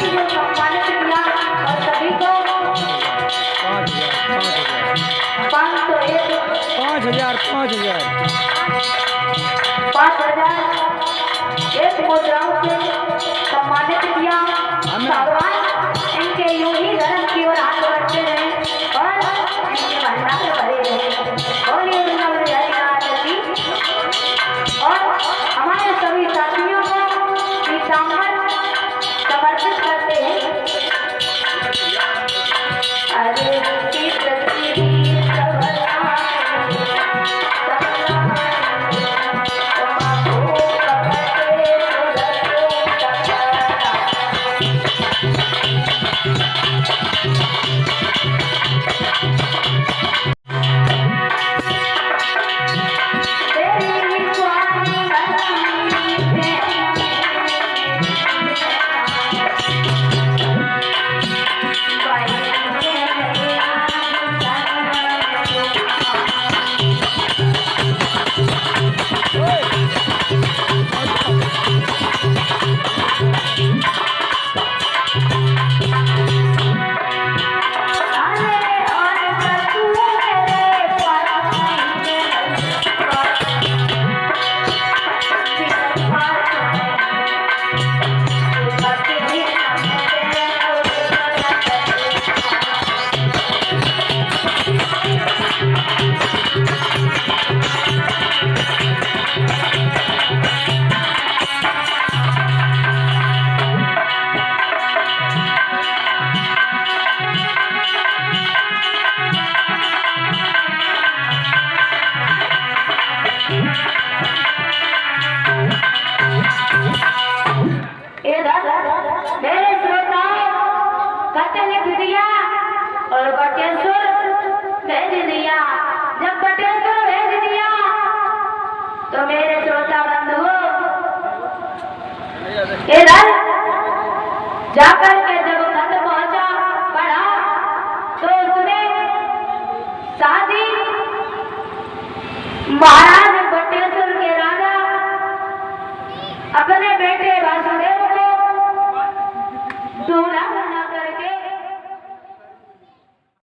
जो सम्मानित किया और सभी को 5,000 एक मुद्राओं से सम्मानित किया। भगवान इनके यूं ही धर्म की ओर हाथ बढ़ते रहे और इनके भंडार भरे रहे। बोलिए वृंदावन हरिनाथ की। और हमारे सभी साथियों को पीताम्बर समर्पित करते हैं। अरे मेरे श्रोताओं कथन लिख दिया और बटेश्वर भेज दिया। जब बटेश्वर भेज दिया तो मेरे श्रोता बंधुओं इधर जाकर के जब खत पहुंचा पढ़ा तो उसमें शादी महाराज बटेश्वर के राजा अपने बेटे वासुदेव को दूल्हा